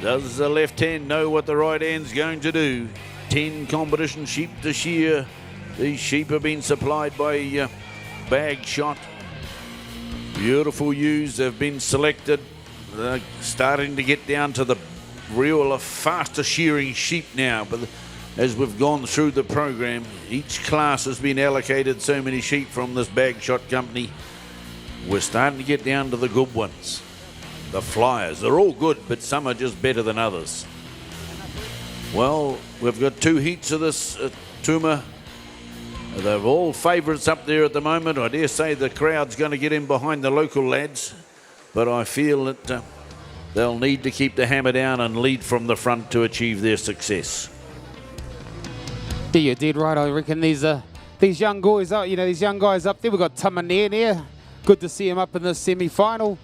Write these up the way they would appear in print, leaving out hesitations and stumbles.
Does the left hand know what the right hand's going to do? 10 competition sheep to shear. These sheep have been supplied by Bag Shot. Beautiful ewes have been selected. They're starting to get down to the real faster shearing sheep now. But as we've gone through the program, each class has been allocated so many sheep from this Bag Shot company. We're starting to get down to the good ones. The flyers, they're all good, but some are just better than others. Well, we've got 2 heats of this Tuma. They're all favourites up there at the moment. I dare say the crowd's going to get in behind the local lads, but I feel that they'll need to keep the hammer down and lead from the front to achieve their success. Yeah, you did right. I reckon these young guys up, these young guys up there. We've got Tamanea. Good to see him up in the semi-final.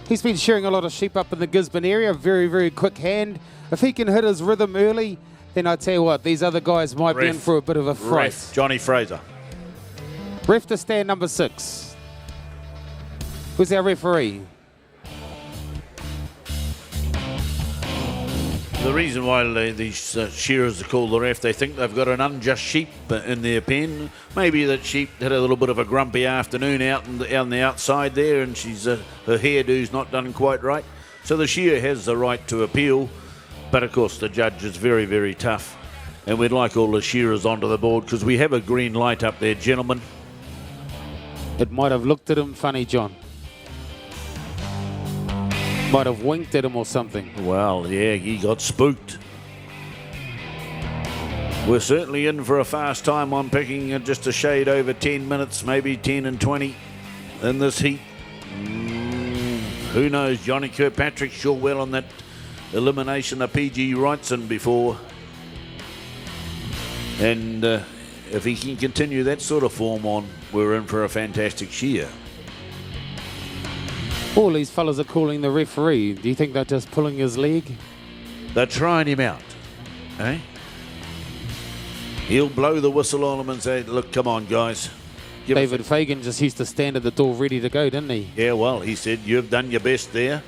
He's been shearing a lot of sheep up in the Gisborne area. Very, very quick hand. If he can hit his rhythm early, then I tell you what, these other guys might be in for a bit of a fright. Ref, Johnny Fraser. Ref to stand number 6. Who's our referee? The reason why these shearers are called the ref, they think they've got an unjust sheep in their pen. Maybe that sheep had a little bit of a grumpy afternoon out on the outside there, and her hairdo's not done quite right. So the shearer has the right to appeal, but of course the judge is very, very tough. And we'd like all the shearers onto the board because we have a green light up there, gentlemen. It might have looked at him funny, John. Might have winked at him or something. Well, yeah, he got spooked. We're certainly in for a fast time. I'm picking just a shade over 10 minutes, maybe 10 and 20 in this heat. Who knows? Johnny Kirkpatrick sure well on that elimination of PG Wrightson before. And if he can continue that sort of form on, we're in for a fantastic shear. All these fellas are calling the referee. Do you think they're just pulling his leg? They're trying him out, eh? He'll blow the whistle on them and say, look, come on, guys. David Fagan just used to stand at the door ready to go, didn't he? Yeah, well, he said, you've done your best there.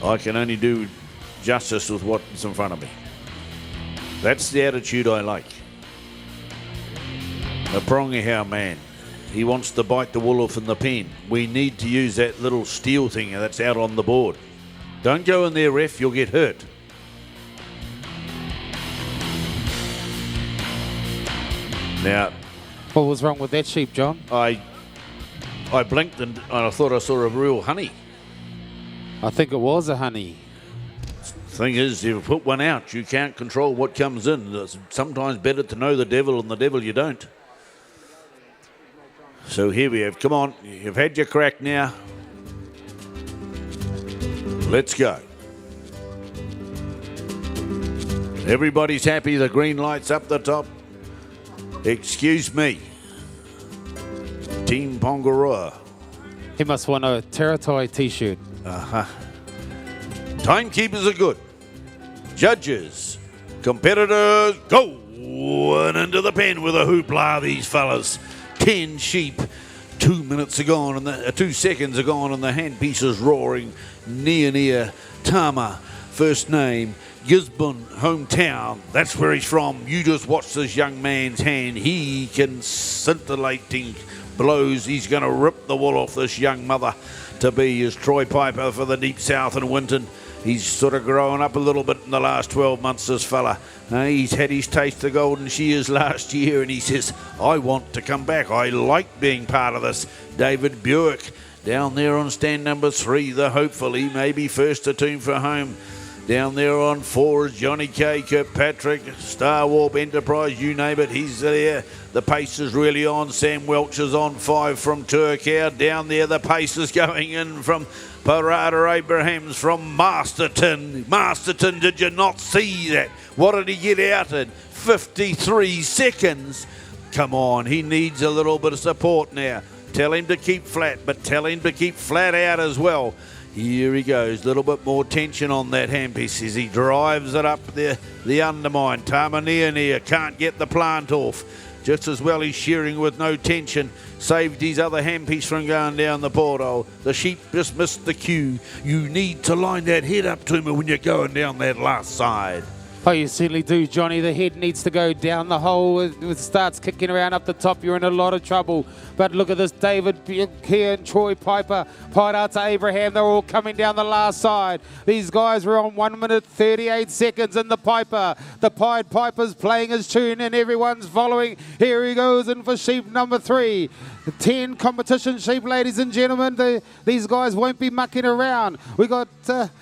I can only do justice with what's in front of me. That's the attitude I like. A Pronghau man. He wants to bite the wool off in the pen. We need to use that little steel thing that's out on the board. Don't go in there, ref, you'll get hurt. Now, what was wrong with that sheep, John? I blinked and I thought I saw a real honey. I think it was a honey. Thing is, if you put one out, you can't control what comes in. It's sometimes better to know the devil than the devil you don't. So here we have, come on, you've had your crack now. Let's go. Everybody's happy, the green light's up the top. Excuse me. Team Pongaroa. He must want a Teratai t-shirt. Timekeepers are good. Judges, competitors, go! And into the pen with a hoopla, these fellas. 10 sheep, 2 minutes are gone, and 2 seconds are gone, and the handpieces roaring. Near, Tama, first name, Gisborne, hometown. That's where he's from. You just watch this young man's hand. He can scintillating blows. He's going to rip the wool off this young mother to be his Troy Piper for the Deep South and Winton. He's sort of grown up a little bit in the last 12 months, this fella. He's had his taste of Golden Shears last year, and he says, I want to come back. I like being part of this. David Buick down there on stand number 3, the hopefully, maybe first to tune for home. Down there on 4 is Johnny K. Kirkpatrick, Star Warp Enterprise, you name it, he's there. The pace is really on. Sam Welch is on 5 from Turkau. Down there, the pace is going in from Parada Abrahams from Masterton. Masterton, did you not see that? What did he get out in? 53 seconds. Come on, he needs a little bit of support now. Tell him to keep flat, but tell him to keep flat out as well. Here he goes, a little bit more tension on that handpiece as he drives it up the undermine. Tamanea can't get the plant off. Just as well he's shearing with no tension. Saved his other handpiece from going down the porthole. The sheep just missed the cue. You need to line that head up to me when you're going down that last side. Oh, you certainly do, Johnny. The head needs to go down the hole. It starts kicking around up the top. You're in a lot of trouble. But look at this, David Buick here and Troy Piper. Pied Abraham, they're all coming down the last side. These guys were on 1 minute 38 seconds in the Piper. The Pied Piper's playing his tune and everyone's following. Here he goes in for sheep number 3. 10 competition sheep, ladies and gentlemen. These guys won't be mucking around. We got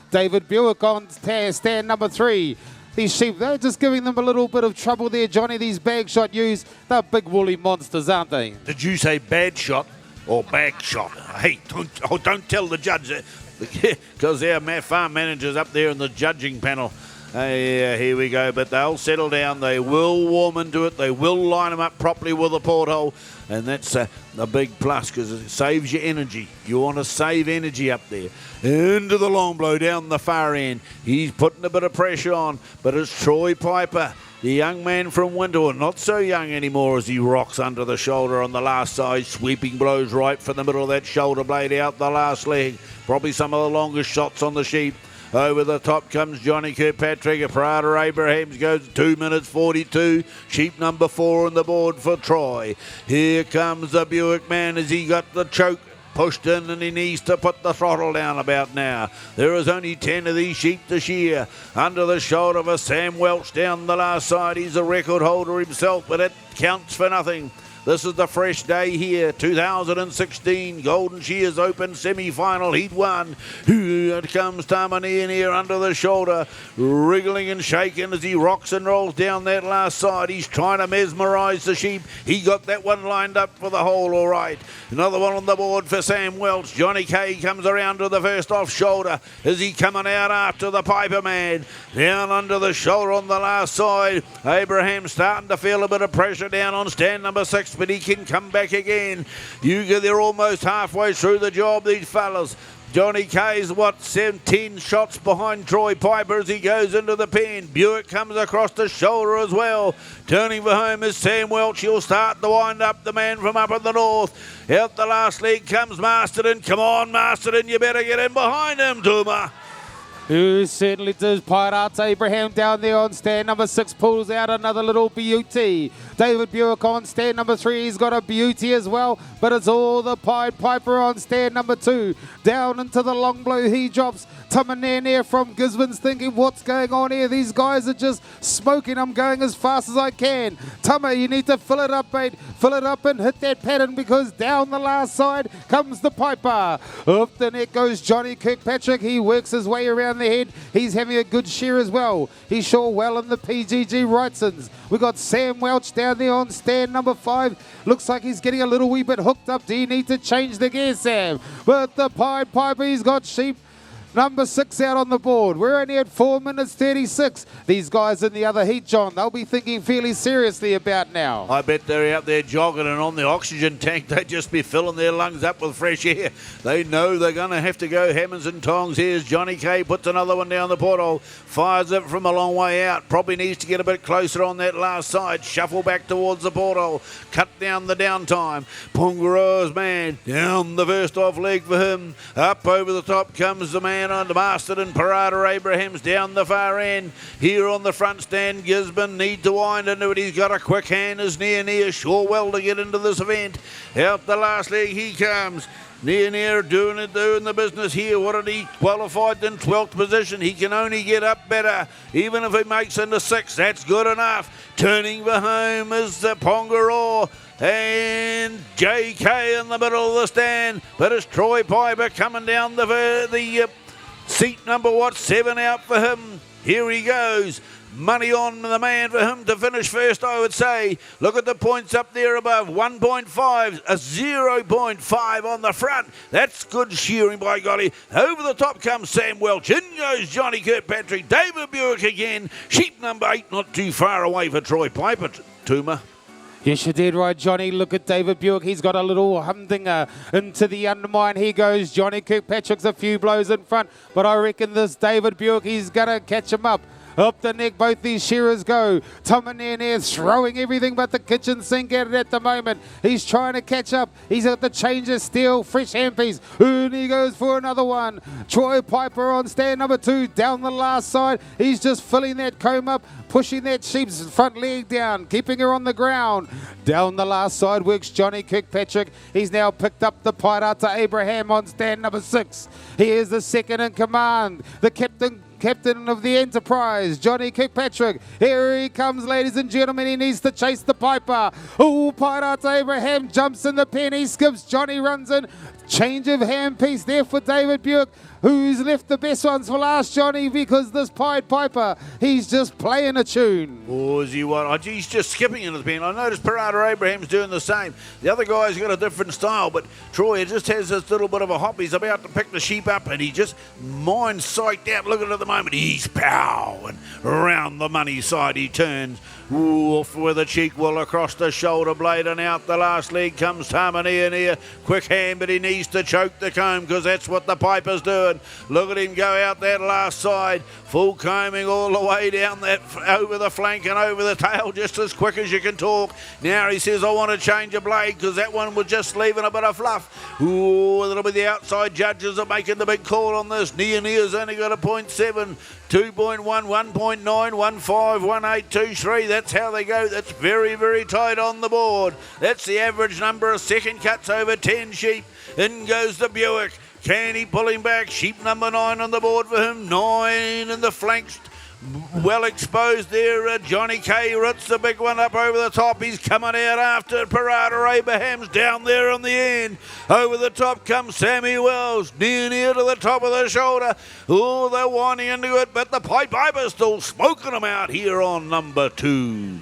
David Buick on stand number 3. These sheep, they're just giving them a little bit of trouble there, Johnny. These bag shot ewes, they're big woolly monsters, aren't they? Did you say bad shot or bag shot? Hey, don't tell the judge, because our farm manager's up there in the judging panel. Here we go, but they'll settle down. They will warm into it. They will line them up properly with a porthole, and that's a big plus because it saves you energy. You want to save energy up there. Into the long blow down the far end. He's putting a bit of pressure on, but it's Troy Piper, the young man from Winterwood, not so young anymore as he rocks under the shoulder on the last side. Sweeping blows right from the middle of that shoulder blade out the last leg. Probably some of the longest shots on the sheep. Over the top comes Johnny Kirkpatrick. Parada Abrahams goes 2 minutes 42. Sheep number 4 on the board for Troy. Here comes the Buick man as he got the choke pushed in and he needs to put the throttle down about now. There is only 10 of these sheep to shear. Under the shoulder of a Sam Welch down the last side. He's a record holder himself, but it counts for nothing. This is the fresh day here, 2016 Golden Shears Open Semi-Final Heat 1. Here comes Tamani in here under the shoulder, wriggling and shaking as he rocks and rolls down that last side. He's trying to mesmerise the sheep. He got that one lined up for the hole all right. Another one on the board for Sam Welch. Johnny Kay comes around to the first off shoulder. Is he coming out after the Piper man? Down under the shoulder on the last side. Abraham starting to feel a bit of pressure down on stand number 6. But he can come back again. They're almost halfway through the job, these fellas. Johnny Kay's 10 shots behind Troy Piper as he goes into the pen. Buick comes across the shoulder as well. Turning for home is Sam Welch. He'll start to wind up the man from up in the north. Out the last leg comes Masterton. Come on, Masterton, you better get in behind him, Tuma. Who certainly does. Pied Abraham down there on stand number 6 pulls out another little beauty. David Buick on stand number 3. He's got a beauty as well, but it's all the Pied Piper on stand number 2. Down into the long blow he drops. Tamanene from Gisborne's thinking, what's going on here? These guys are just smoking. I'm going as fast as I can. Tama, you need to fill it up, mate. Fill it up and hit that pattern because down the last side comes the Piper. Up the neck goes Johnny Kirkpatrick. He works his way around the head. He's having a good shear as well. He's sure well in the PGG Wrightsons. We got Sam Welch down there on stand number 5. Looks like he's getting a little wee bit hooked up. Do you need to change the gear, Sam? But the Pied Piper, he's got sheep number 6 out on the board. We're only at 4 minutes 36. These guys in the other heat, John, they'll be thinking fairly seriously about now. I bet they're out there jogging and on the oxygen tank. They'd just be filling their lungs up with fresh air. They know they're going to have to go hammers and tongs. Here's Johnny Kay, puts another one down the porthole, fires it from a long way out. Probably needs to get a bit closer on that last side. Shuffle back towards the porthole. Cut down the downtime. Pongaroa's man down the first off leg for him. Up over the top comes the man on Masterton. Parada Abrahams down the far end. Here on the front stand, Gisborne need to wind into it. He's got a quick hand, is near sure well to get into this event. Out the last leg he comes. Near doing the business here. What did he qualified in 12th position? He can only get up better. Even if he makes into 6th, that's good enough. Turning for home is the Pongaroa. And JK in the middle of the stand. But it's Troy Piper coming down the seat number 7 out for him. Here he goes. Money on the man for him to finish first, I would say. Look at the points up there above. 1.5, a 0.5 on the front. That's good shearing, by golly. Over the top comes Sam Welch. In goes Johnny Kirkpatrick. David Buick again. Sheep number 8, not too far away for Troy Piper, Tuma. Yes, you did right, Johnny. Look at David Buick. He's got a little humdinger into the undermine. Here goes Johnny Kirkpatrick's a few blows in front, but I reckon this David Buick, he's going to catch him up. Up the neck, both these shearers go. Tamanene throwing everything but the kitchen sink at it at the moment. He's trying to catch up. He's got the change of steel, fresh handpiece. And he goes for another one. Troy Piper on stand number 2, down the last side. He's just filling that comb up, pushing that sheep's front leg down, keeping her on the ground. Down the last side works Johnny Kirkpatrick. He's now picked up the Pairata Abraham on stand number 6. He is the second in command, the captain of the Enterprise, Johnny Kirkpatrick. Here he comes, ladies and gentlemen. He needs to chase the Piper. Oh, Pairata Abraham jumps in the pen. He skips. Johnny runs in. Change of handpiece there for David Buick, who's left the best ones for last, Johnny, because this Pied Piper, he's just playing a tune. Oh, is he what? Oh, he's just skipping into the pen. I noticed Parada Abraham's doing the same. The other guy's got a different style, but Troy just has this little bit of a hop. He's about to pick the sheep up, and he just mind psyched out. Look at the moment. He's powing around the money side. He turns. Ooh, off with a cheek wheel across the shoulder blade, and out the last leg comes Tamanea near. Quick hand, but he needs to choke the comb, because that's what the Piper's doing. Look at him go out that last side, full combing all the way down that over the flank and over the tail, just as quick as you can talk. Now he says, I want to change a blade, because that one was just leaving a bit of fluff. Ooh, it'll be the outside judges are making the big call on this. Near's only got a 0.7. 2.1, 1.9, 1.5, 1.8, 2.3. That's how they go. That's very, very tight on the board. That's the average number of second cuts over 10 sheep. In goes the Buick. Can he pull him back? Sheep number 9 on the board for him. 9 in the flanks. Well exposed there. Johnny K. Ritz, the big one up over the top. He's coming out after Parada Abraham's down there on the end. Over the top comes Sammy Wells, near to the top of the shoulder. Oh, they're winding into it, but the Pied Piper's still smoking them out here on number 2.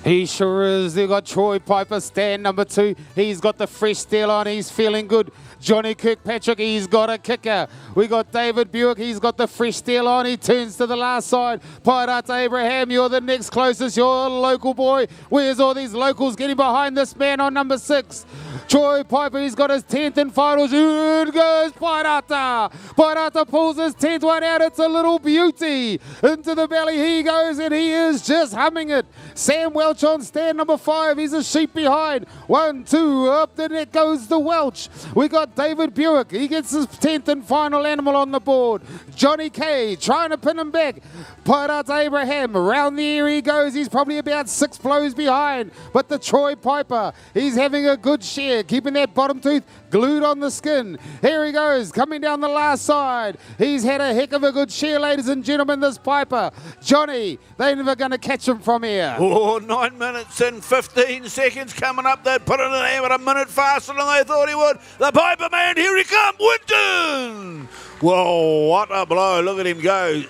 He sure is. They've got Troy Piper, stand number 2. He's got the fresh steel on. He's feeling good. Johnny Kirkpatrick, he's got a kicker. We got David Buick, he's got the fresh steel on. He turns to the last side. Pairata Abraham, you're the next closest. You're a local boy. Where's all these locals getting behind this man on number 6? Troy Piper, he's got his 10th and final. In goes Pairata. Pairata pulls his 10th one out. It's a little beauty. Into the belly he goes, and he is just humming it. Sam Welch on stand number 5. He's a sheep behind. 1, 2, up the neck goes the Welch. We got David Buick. He gets his 10th and final animal on the board. Johnny K trying to pin him back. Pairata Abraham, around the ear he goes. He's probably about 6 blows behind. But the Troy Piper, he's having a good share, keeping that bottom tooth glued on the skin. Here he goes, coming down the last side. He's had a heck of a good share, ladies and gentlemen, this Piper. Johnny, they're never going to catch him from here. Oh, 9 minutes and 15 seconds coming up. They'd put it in there with a minute faster than they thought he would. The Piper man, here he comes, Winton. Whoa, what a blow. Look at him go.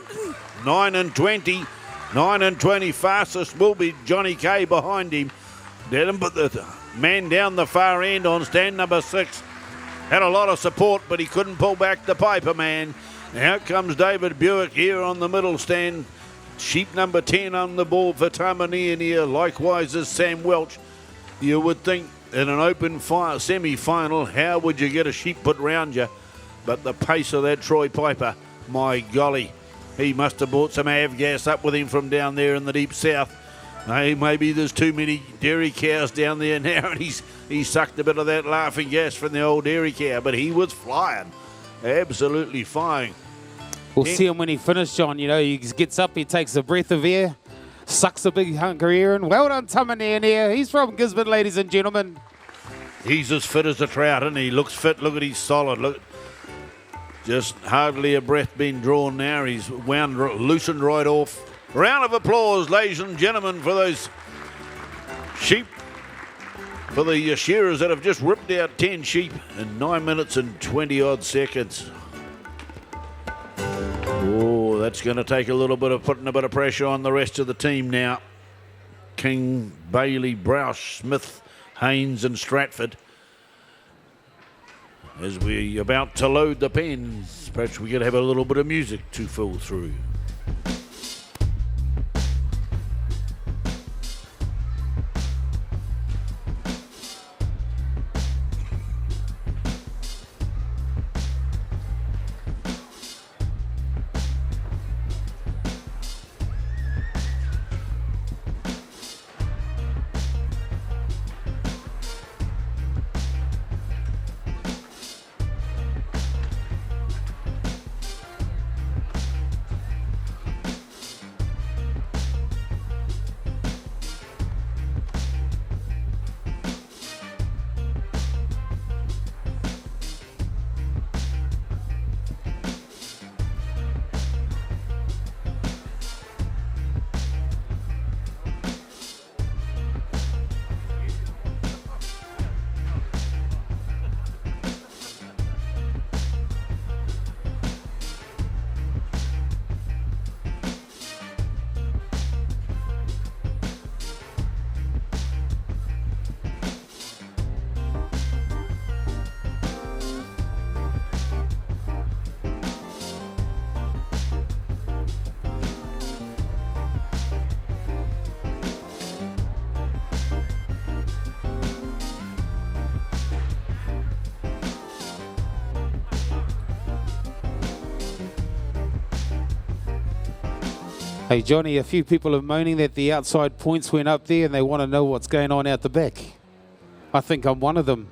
9 and 20. 9 and 20 fastest will be Johnny K behind him. Let him put the man down the far end on stand number 6. Had a lot of support, but he couldn't pull back the Piper man. Out comes David Buick here on the middle stand. Sheep number 10 on the board for Tamanea. Likewise as Sam Welch. You would think in an open semi-final, how would you get a sheep put round you? But the pace of that Troy Piper, my golly, he must have brought some avgas up with him from down there in the deep south. Hey, maybe there's too many dairy cows down there now, and he sucked a bit of that laughing gas from the old dairy cow, but he was flying, absolutely flying. We'll see him when he finishes, John. You know, he gets up, he takes a breath of air, sucks a big hunk of air, and well done, Tamanea. He's from Gisborne, ladies and gentlemen. He's as fit as a trout, and he looks fit. Look at his solid. Look, just hardly a breath being drawn now. He's loosened right off. Round of applause, ladies and gentlemen, for those sheep, for the shearers that have just ripped out 10 sheep in 9 minutes and 20 odd seconds. Oh, that's going to take a little bit of putting a bit of pressure on the rest of the team now. King, Bailey, Broush, Smith, Haynes and Stratford. As we're about to load the pens, perhaps we could have a little bit of music to fill through. Hey, Johnny, a few people are moaning that the outside points went up there and they want to know what's going on out the back. I think I'm one of them.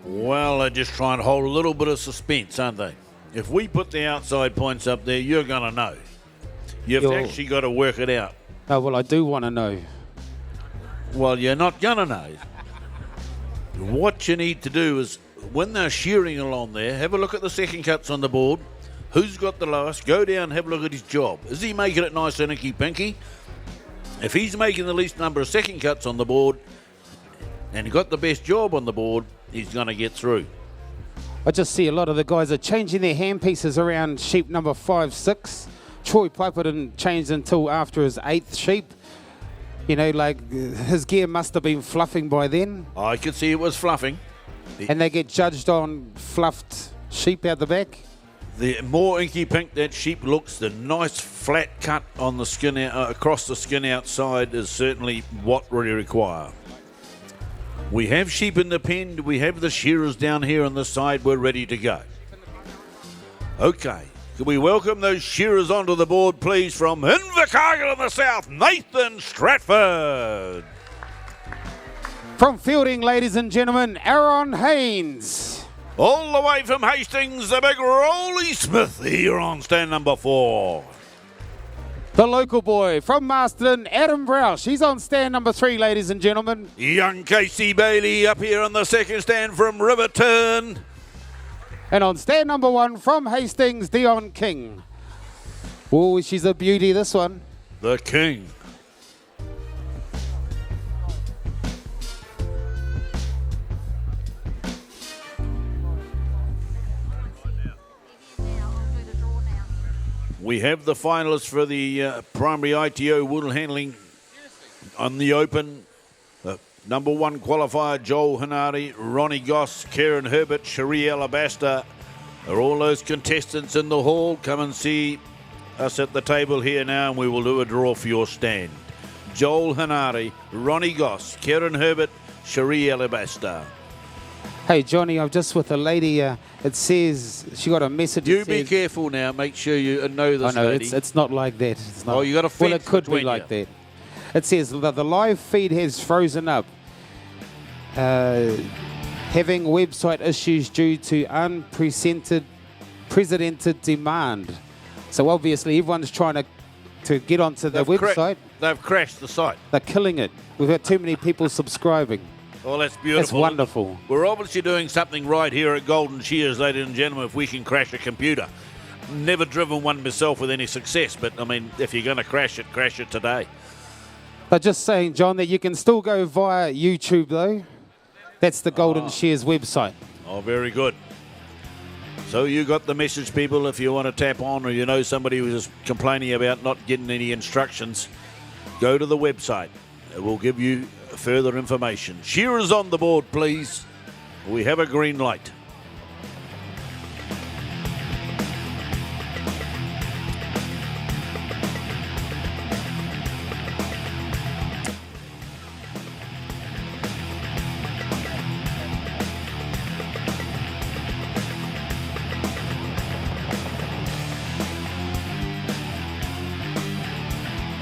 Well, they're just trying to hold a little bit of suspense, aren't they? If we put the outside points up there, you're going to know. You've actually got to work it out. Oh, well, I do want to know. Well, you're not going to know. What you need to do is, when they're shearing along there, have a look at the second cuts on the board. Who's got the lowest? Go down, have a look at his job. Is he making it nice and inky-pinky? If he's making the least number of second cuts on the board and he got the best job on the board, he's going to get through. I just see a lot of the guys are changing their handpieces around sheep number 5, 6. Troy Piper didn't change until after his 8th sheep. You know, like his gear must have been fluffing by then. I could see it was fluffing. And they get judged on fluffed sheep out the back. The more inky pink that sheep looks, the nice flat cut on the skin across the skin outside is certainly what we require. We have sheep in the pen. We have the shearers down here on the side. We're ready to go. Okay. Can we welcome those shearers onto the board, please, from Invercargill in the south, Nathan Stratford. From Fielding, ladies and gentlemen, Aaron Haynes. All the way from Hastings, the big Rolly Smith here on stand number 4. The local boy from Masterton, Adam Browse. He's on stand number 3, ladies and gentlemen. Young Casey Bailey up here on the second stand from Riverton. And on stand number 1 from Hastings, Dion King. Oh, she's a beauty, this one. The King. We have the finalists for the primary ITO Woolhandling on the open. Number 1 qualifier, Joel Hanari, Ronnie Goss, Karen Herbert, Cherie Alabaster are all those contestants in the hall. Come and see us at the table here now, and we will do a draw for your stand. Joel Hanari, Ronnie Goss, Karen Herbert, Cherie Alabaster. Hey, Johnny, I'm just with a lady. It says she got a message. You be careful now. Make sure you know this lady. It's not like that. It's not. Oh, you got a fence. Well, it could be like that. It says that the live feed has frozen up, having website issues due to unprecedented demand. So obviously everyone's trying to get onto the website. They've crashed the site. They're killing it. We've got too many people subscribing. Well, that's beautiful. That's wonderful. We're obviously doing something right here at Golden Shears, ladies and gentlemen, if we can crash a computer. Never driven one myself with any success, but, I mean, if you're going to crash it today. But just saying, John, that you can still go via YouTube, though. That's the Golden Shears website. Oh, very good. So you got the message, people, if you want to tap on or you know somebody who's complaining about not getting any instructions, go to the website. It will give you further information. Shearers on the board, please. We have a green light.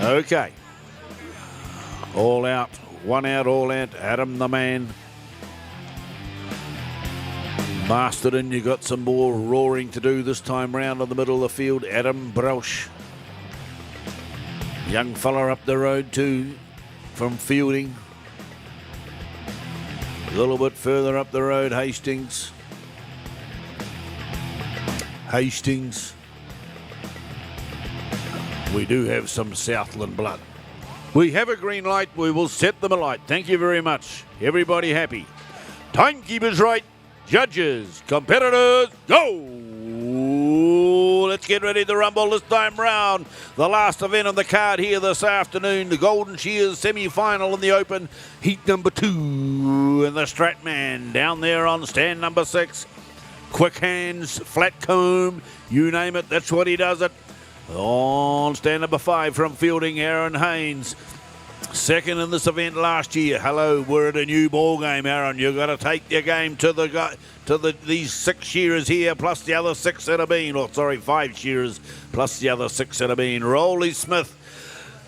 Okay. All out. 1 out, all out. Adam the man. Masterton, you got some more roaring to do this time round in the middle of the field. Adam Brausch. Young fella up the road too from Fielding. A little bit further up the road, Hastings. We do have some Southland blood. We have a green light. We will set them alight. Thank you very much. Everybody happy. Timekeepers right. Judges. Competitors. Go. Let's get ready to rumble this time round. The last event on the card here this afternoon. The Golden Shears semi-final in the open. Heat number 2. And the Stratman down there on stand number 6. Quick hands. Flat comb. You name it. That's what he does it. On stand number 5 from Fielding, Aaron Haynes. Second in this event last year. Hello, we're at a new ball game, Aaron. You've got to take your game to to these 6 shearers here, plus the other 6 that have been, 5 shearers, plus the other 6 that have been. Rolly Smith,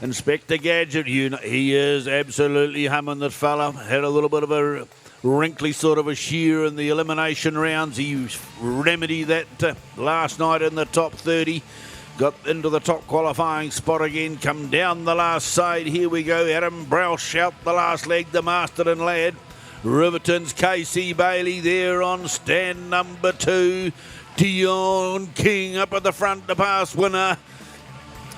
Inspector Gadget, he is absolutely humming, that fella. Had a little bit of a wrinkly sort of a shear in the elimination rounds. He remedied that last night in the top 30. Got into the top qualifying spot again, come down the last side. Here we go, Adam Broush out the last leg, the Masterton lad. Riverton's Casey Bailey there on stand number 2. Dion King up at the front, the pass winner.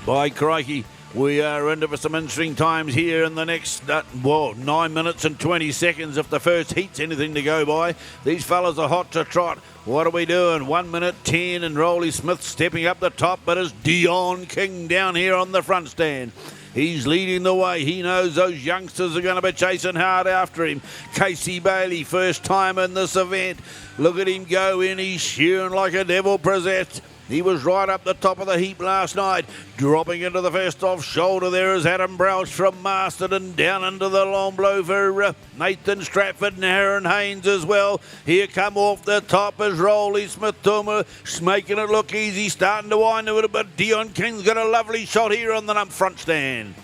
By crikey, we are into for some interesting times here in the next, 9 minutes and 20 seconds if the first heat's anything to go by. These fellas are hot to trot. What are we doing? 1 minute 10 and Rolly Smith stepping up the top, but it's Dion King down here on the front stand. He's leading the way. He knows those youngsters are going to be chasing hard after him. Casey Bailey, first time in this event. Look at him go in. He's shearing like a devil possessed. He was right up the top of the heap last night. Dropping into the first off shoulder there is Adam Broush from Masterton. Down into the long blow for Nathan Stratford and Aaron Haynes as well. Here come off the top is Rolly Smith Tuma, making it look easy, starting to wind a little bit. Dion King's got a lovely shot here on the front stand.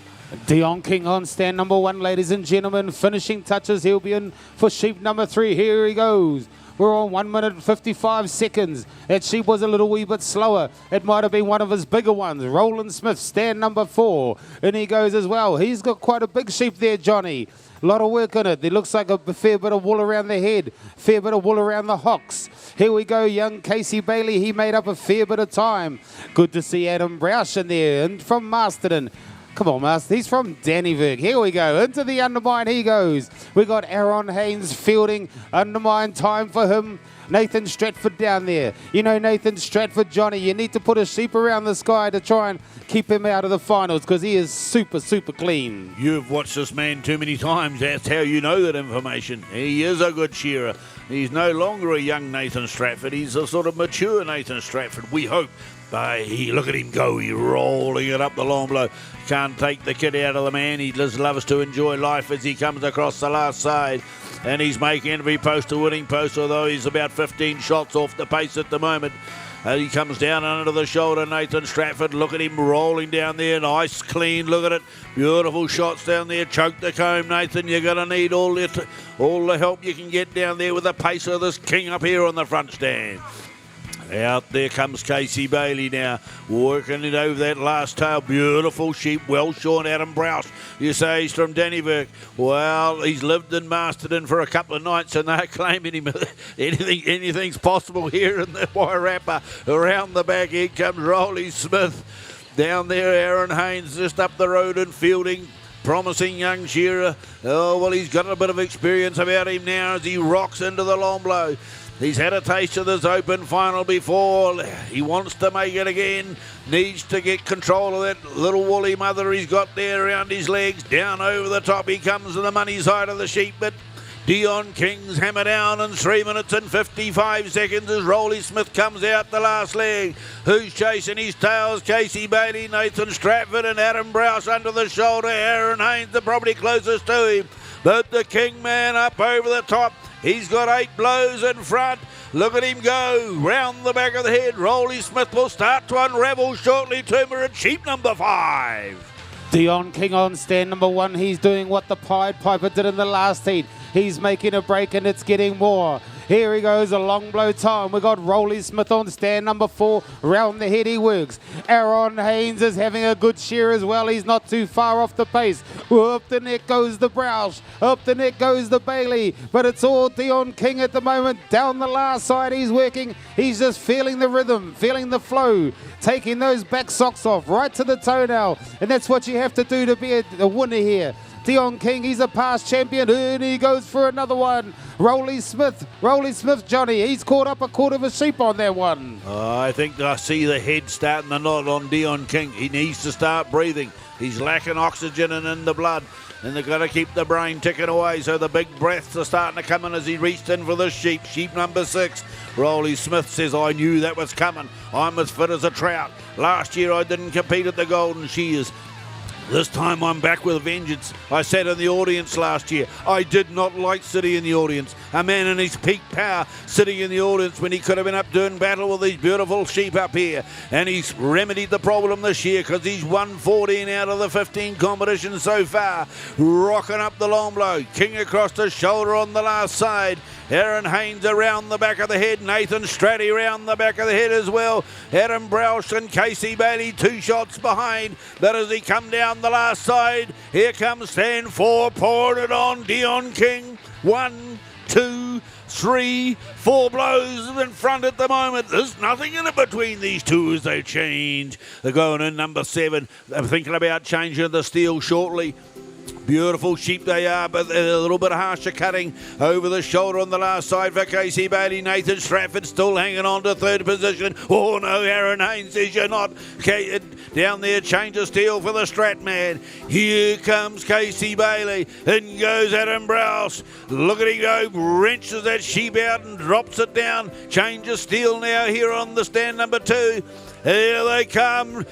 Dion King on stand number 1, ladies and gentlemen. Finishing touches. He'll be in for sheep number 3. Here he goes. We're on 1 minute and 55 seconds. That sheep was a little wee bit slower. It might have been one of his bigger ones. Roland Smith, stand number 4. And he goes as well. He's got quite a big sheep there, Johnny. A lot of work on it. There looks like a fair bit of wool around the head. Fair bit of wool around the hocks. Here we go, young Casey Bailey. He made up a fair bit of time. Good to see Adam Broush in there. And from Masterton. Come on, Master. He's from Dannyburg. Here we go. Into the undermine he goes. We got Aaron Haynes fielding. Undermine time for him. Nathan Stratford down there. You know Nathan Stratford, Johnny, you need to put a sheep around the sky to try and keep him out of the finals because he is super, super clean. You've watched this man too many times. That's how you know that information. He is a good shearer. He's no longer a young Nathan Stratford. He's a sort of mature Nathan Stratford, we hope. But look at him go. He's rolling it up the long blow. Can't take the kid out of the man. He just loves to enjoy life as he comes across the last side. And he's making every post a winning post, although he's about 15 shots off the pace at the moment. He comes down under the shoulder, Nathan Stratford. Look at him rolling down there. Nice, clean. Look at it. Beautiful shots down there. Choke the comb, Nathan. You're going to need all the help you can get down there with the pace of this king up here on the front stand. Out there comes Casey Bailey now, working it over that last tail. Beautiful sheep, well shorn. Adam Broush, you say he's from Dannyburg. Well, he's lived in Masterton for a couple of nights and they're claiming him. Anything's possible here in the Wairarapa. Around the back, here comes Rolly Smith. Down there, Aaron Haynes just up the road and fielding. Promising young shearer. Oh, well, he's got a bit of experience about him now as he rocks into the long blow. He's had a taste of this open final before. He wants to make it again. Needs to get control of that little woolly mother he's got there around his legs. Down over the top he comes to the money side of the sheep. But Dion King's hammer down in 3 minutes and 55 seconds as Rolly Smith comes out the last leg. Who's chasing his tails? Casey Bailey, Nathan Stratford and Adam Broush under the shoulder. Aaron Haynes, the probably closest to him. But the King man up over the top. He's got 8 blows in front. Look at him go. Round the back of the head. Rolly Smith will start to unravel shortly. Toomer at sheep number 5. Dion King on stand number 1. He's doing what the Pied Piper did in the last heat. He's making a break and it's getting more. Here he goes, a long blow time. We got Rolly Smith on stand number 4. Round the head he works. Aaron Haynes is having a good shear as well. He's not too far off the pace. Up the neck goes the Broush. Up the neck goes the Bailey. But it's all Dion King at the moment. Down the last side he's working. He's just feeling the rhythm, feeling the flow. Taking those back socks off right to the toenail. And that's what you have to do to be a winner here. Dion King, he's a past champion, and he goes for another one. Rolly Smith, Johnny, he's caught up a quarter of a sheep on that one. I think I see the head starting to nod on Dion King. He needs to start breathing. He's lacking oxygen and in the blood, and they've got to keep the brain ticking away, so the big breaths are starting to come in as he reached in for the sheep. Sheep number 6. Rolly Smith says, I knew that was coming. I'm as fit as a trout. Last year I didn't compete at the Golden Shears. This time I'm back with a vengeance. I sat in the audience last year. I did not like sitting in the audience. a man in his peak power, sitting in the audience when he could have been up doing battle with these beautiful sheep up here. And he's remedied the problem this year because he's won 14 out of the 15 competitions so far. Rocking up the long blow. King across the shoulder on the last side. Aaron Haynes around the back of the head. Nathan Stratty around the back of the head as well. Adam Broush and Casey Bailey 2 shots behind. But as he come down the last side, here comes stand 4, pouring it on Dion King. 1, 2, 3, 4 blows in front at the moment. There's nothing in it between these two as they change. They're going in number 7. They're thinking about changing the steel shortly. Beautiful sheep they are, but a little bit harsher cutting over the shoulder on the last side for Casey Bailey. Nathan Stratford still hanging on to 3rd position. Oh no, Aaron Haynes says you're not. Down there, change of steel for the Strat man. Here comes Casey Bailey. In goes Adam Browse. Look at him go, wrenches that sheep out and drops it down. Change of steel now here on the stand number 2. Here they come.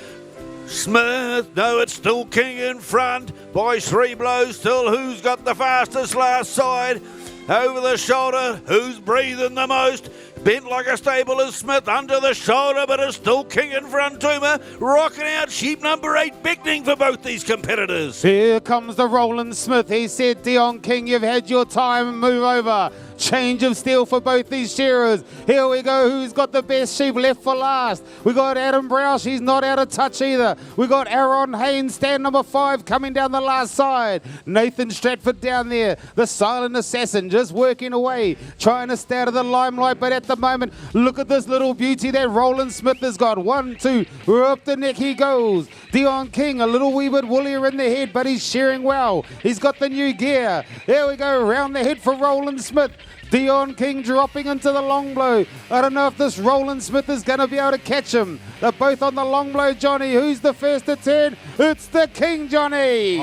Smith, no, it's still King in front by 3 blows still. Who's got the fastest last side? Over the shoulder, who's breathing the most? Bent like a stable is Smith under the shoulder, but it's still King in front to him. Rocking out sheep number 8, beckoning for both these competitors. Here comes the Roland Smith. He said, Dion King, you've had your time, move over. Change of steel for both these shearers. Here we go. Who's got the best sheep left for last? We got Adam Broush. He's not out of touch either. We got Aaron Haynes, stand number 5, coming down the last side. Nathan Stratford down there. The silent assassin just working away, trying to stay out of the limelight. But at the moment, look at this little beauty that Roland Smith has got. 1, 2, up the neck he goes. Dion King, a little wee bit woollier in the head, but he's shearing well. He's got the new gear. There we go. Round the head for Roland Smith. Dion King dropping into the long blow. I don't know if this Roland Smith is going to be able to catch him. They're both on the long blow, Johnny. Who's the first to turn? It's the King, Johnny.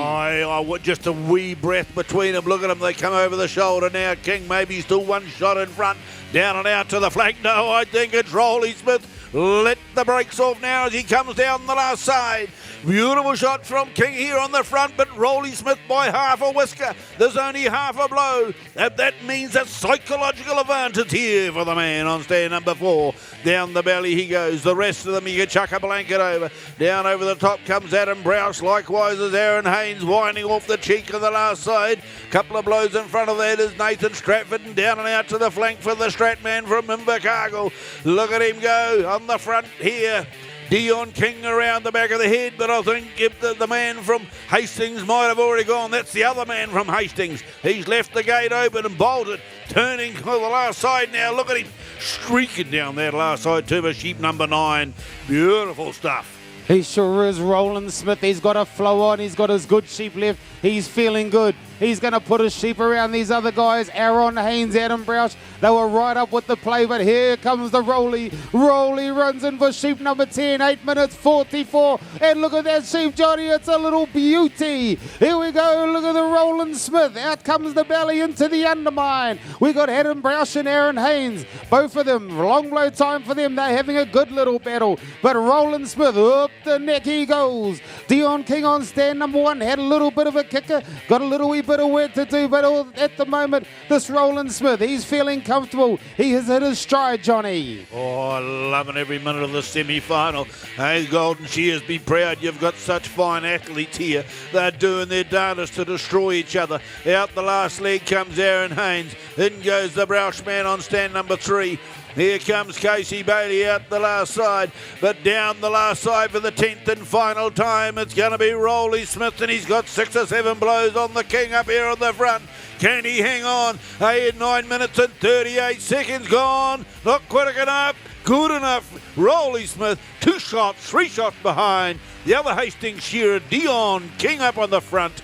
Just a wee breath between them. Look at them. They come over the shoulder now. King maybe still 1 shot in front. Down and out to the flank. No, I think it's Rolly Smith. Let the brakes off now as he comes down the last side. Beautiful shot from King here on the front, but Rolly Smith by half a whisker. There's only half a blow. That means a psychological advantage here for the man on stand number 4. Down the belly he goes. The rest of them you can chuck a blanket over. Down over the top comes Adam Broush. Likewise as Aaron Haynes winding off the cheek of the last side. Couple of blows in front of that is Nathan Stratford, and down and out to the flank for the Strat man from Invercargill. Look at him go on the front here. Dion King around the back of the head, but I think if the man from Hastings might have already gone. That's the other man from Hastings. He's left the gate open and bolted, turning to the last side now. Look at him streaking down that last side too, for sheep number 9. Beautiful stuff. He sure is, Roland Smith. He's got a flow on. He's got his good sheep left. He's feeling good. He's going to put his sheep around these other guys. Aaron Haynes, Adam Broush. They were right up with the play, but here comes the Rolly. Rolly runs in for sheep number 10, 8 minutes 44. And look at that sheep, Johnny. It's a little beauty. Here we go. Look at the Roland Smith. Out comes the belly into the undermine. We got Adam Broush and Aaron Haynes. Both of them. Long blow time for them. They're having a good little battle. But Roland Smith, up the neck he goes. Dion King on stand number 1. Had a little bit of a kicker. Got a little wee bit of work to do, but at the moment, this Roland Smith, he's feeling comfortable. He has hit his stride, Johnny. Oh, loving every minute of the semi-final. Hey, Golden Shears, be proud. You've got such fine athletes here. They're doing their darndest to destroy each other. Out the last leg comes Aaron Haynes. In goes the Broush man on stand number 3. Here comes Casey Bailey out the last side, but down the last side for the 10th and final time, it's going to be Rolly Smith, and he's got 6 or 7 blows on the King up here on the front. Can he hang on? 9 minutes and 38 seconds gone. Not quick enough. Good enough. Rolly Smith, 2 shots, 3 shots behind. The other Hastings shearer, Dion King up on the front.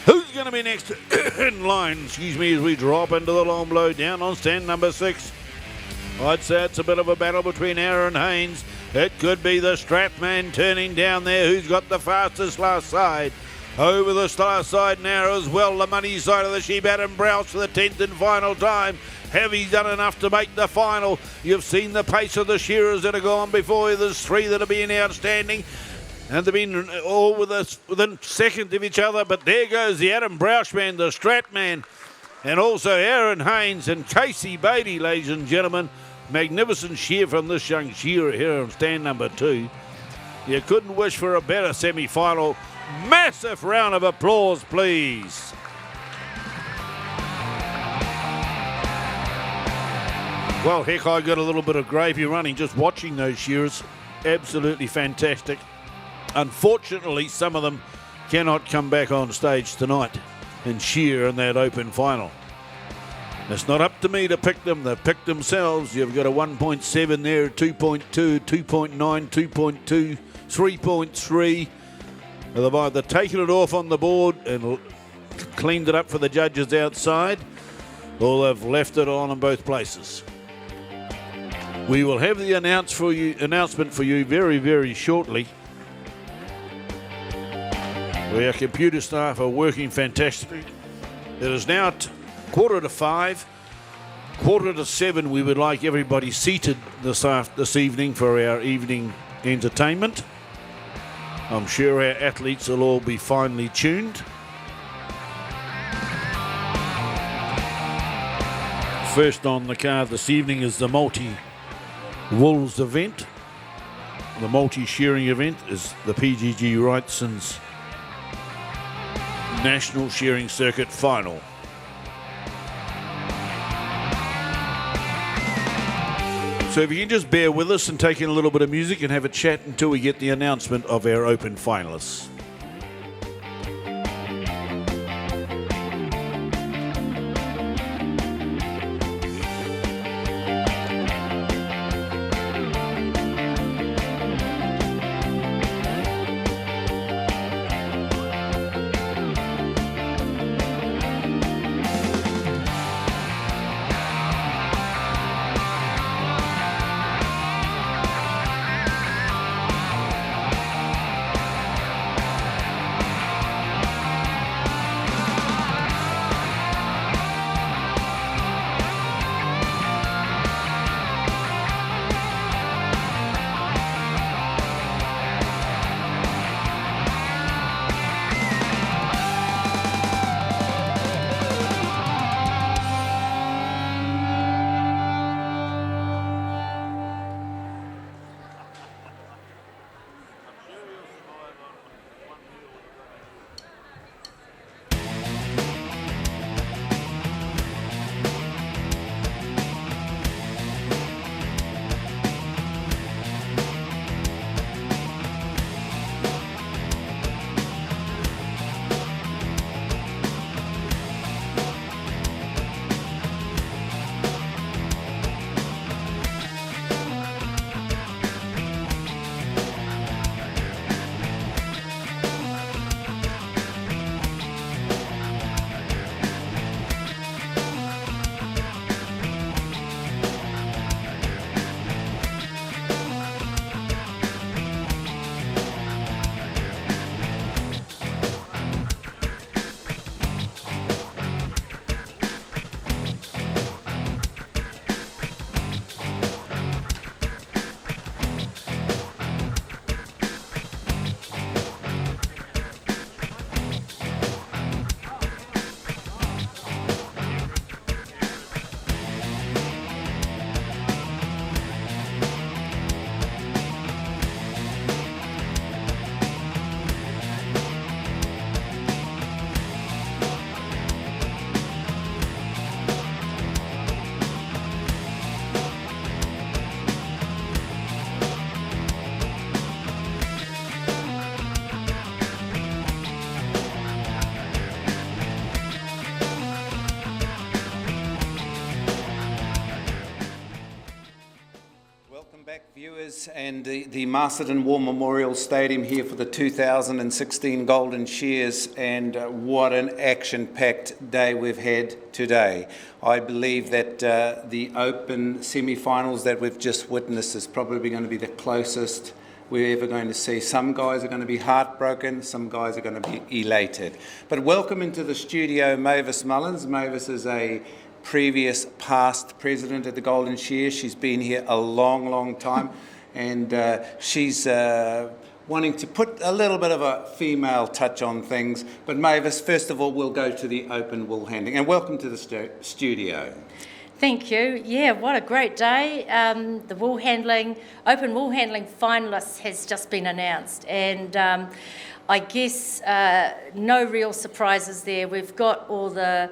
Who's going to be next in line, as we drop into the long blow down on stand number 6. I'd say it's a bit of a battle between Aaron Haynes. It could be the Strat man turning down there. Who's got the fastest last side? Over the last side now as well. The money side of the sheep, Adam Broush for the 10th and final time. Have he done enough to make the final? You've seen the pace of the shearers that have gone before. There's 3 that have been outstanding. And they've been all within second of each other. But there goes the Adam Broush man, the Strat man. And also Aaron Haynes and Casey Beatty, ladies and gentlemen. Magnificent shear from this young shearer here on stand number 2. You couldn't wish for a better semi-final. Massive round of applause, please. Well, heck, I got a little bit of gravy running just watching those shearers. Absolutely fantastic. Unfortunately, some of them cannot come back on stage tonight and shear in that open final. It's not up to me to pick them. They've picked themselves. You've got a 1.7 there, 2.2, 2.9, 2.2, 3.3. They've either taken it off on the board and cleaned it up for the judges outside, or they've left it on in both places. We will have the announcement for you very, very shortly. Our computer staff are working fantastically. It is now 5:15, 6:45. We would like everybody seated this evening for our evening entertainment. I'm sure our athletes will all be finely tuned. First on the card this evening is the multi-Wolves event. The multi-shearing event is the PGG Wrightson's National Shearing Circuit Final. So if you can just bear with us and take in a little bit of music and have a chat until we get the announcement of our open finalists. And the Masterton War Memorial Stadium here for the 2016 Golden Shears, and what an action-packed day we've had today. I believe that the open semi-finals that we've just witnessed is probably going to be the closest we're ever going to see. Some guys are going to be heartbroken, some guys are going to be elated. But welcome into the studio Mavis Mullins. Mavis is a past president of the Golden Shears. She's been here a long, long time. And she's one wanting to put a little bit of a female touch on things. But Mavis, first of all, we'll go to the open wool handling. And welcome to the studio. Thank you. Yeah, what a great day. The open wool handling finalists has just been announced, and I guess no real surprises there. We've got all the,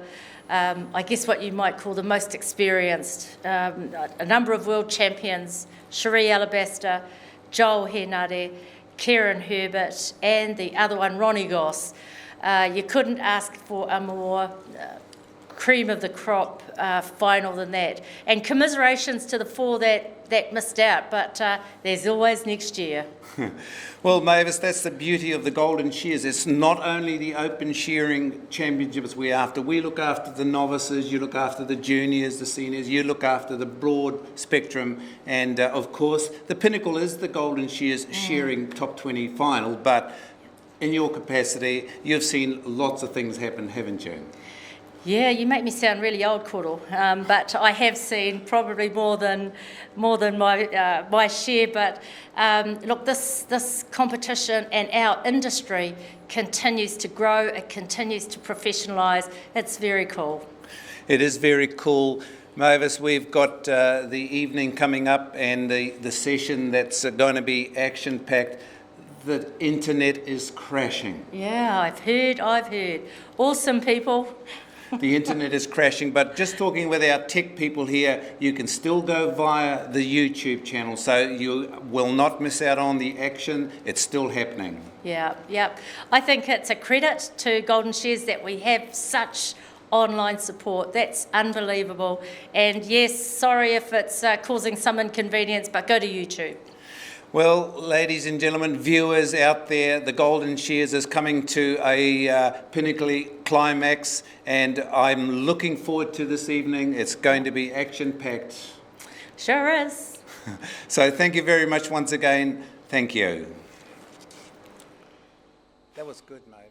I guess what you might call the most experienced, a number of world champions, Cherie Alabaster, Joel Henare, Kieran Herbert, and the other one, Ronnie Goss. You couldn't ask for a more cream of the crop final than that. And commiserations to the four that missed out, but there's always next year. Well, Mavis, that's the beauty of the Golden Shears. It's not only the open shearing championships we're after. We look after the novices, you look after the juniors, the seniors, you look after the broad spectrum. And of course, the pinnacle is the Golden Shears shearing top 20 final. But in your capacity, you've seen lots of things happen, haven't you? Yeah, you make me sound really old, Koro, but I have seen probably more than my share. But look, this competition and our industry continues to grow. It continues to professionalise. It's very cool. It is very cool. Mavis, we've got the evening coming up and the session that's going to be action-packed. The internet is crashing. Yeah, I've heard. Awesome, people. The internet is crashing, but just talking with our tech people here, you can still go via the YouTube channel, so you will not miss out on the action. It's still happening. Yeah. I think it's a credit to Golden Shears that we have such online support. That's unbelievable. And yes, sorry if it's causing some inconvenience, but go to YouTube. Well, ladies and gentlemen, viewers out there, the Golden Shears is coming to a pinnacle climax, and I'm looking forward to this evening. It's going to be action-packed. Sure is. So thank you very much once again. Thank you. That was good, Mavis.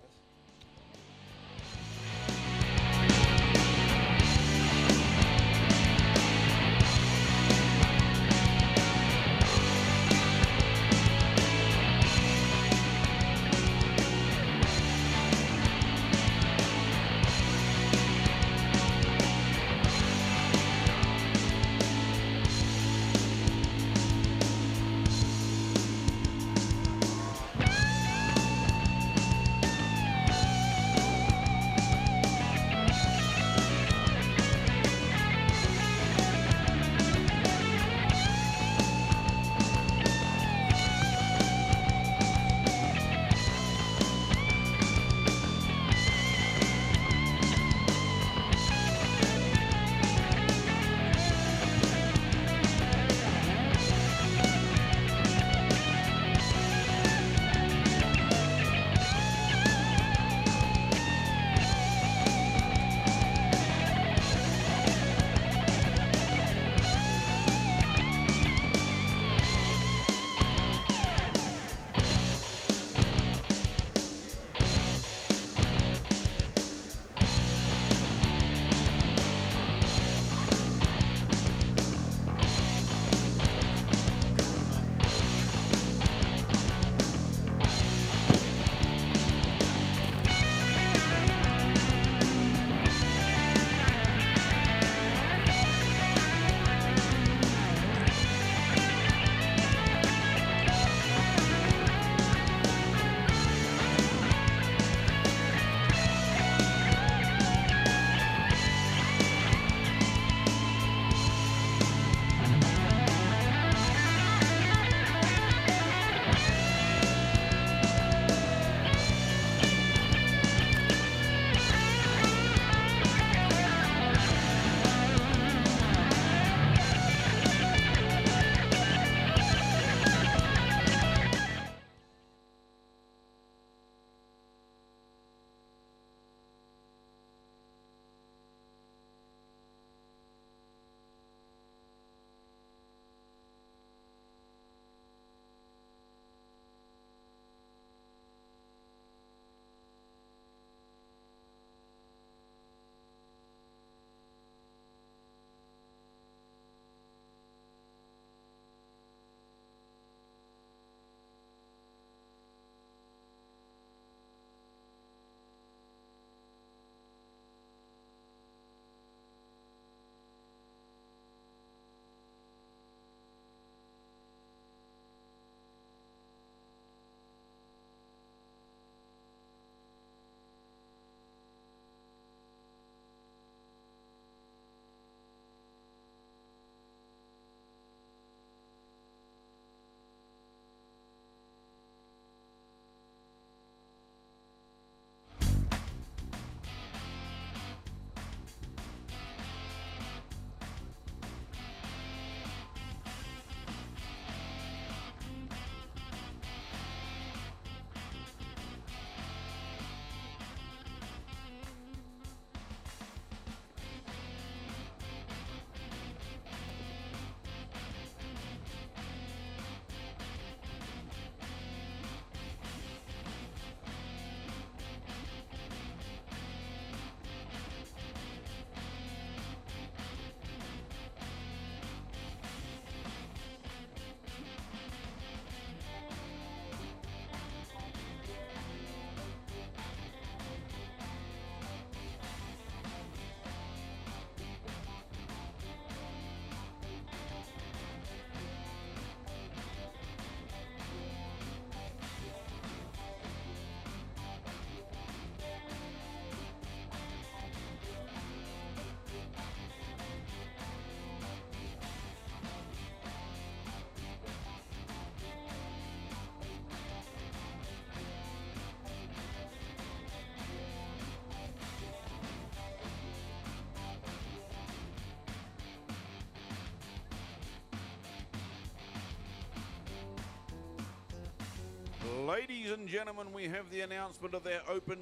Ladies and gentlemen, we have the announcement of their open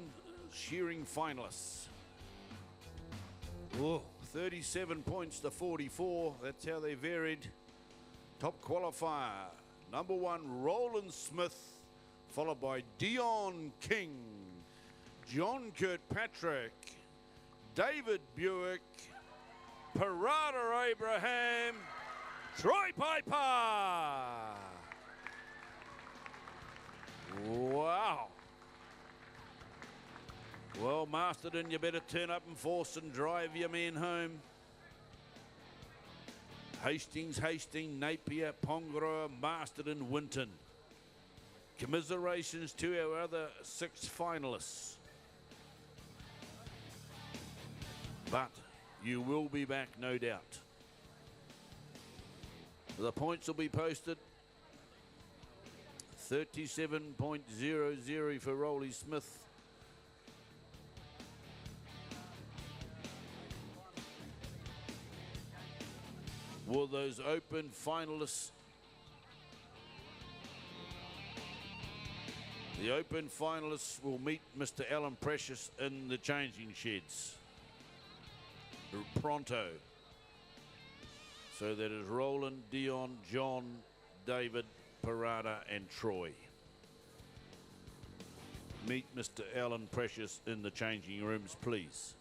shearing finalists. Oh, 37 points to 44. That's how they varied. Top qualifier, number 1, Roland Smith, followed by Dion King, John Kirkpatrick, David Buick, Parada Abraham, Troy Piper. Wow. Well, Masterton, you better turn up in force and drive your men home. Hastings, Napier, Pongaroa, Masterton, Winton. Commiserations to our other 6 finalists. But you will be back, no doubt. The points will be posted. 37.00 for Rolly Smith. Will those open finalists? The open finalists will meet Mr. Alan Precious in the changing sheds. Pronto. So that is Roland, Dion, John, David, Parada and Troy. Meet Mr. Alan Precious in the changing rooms, please.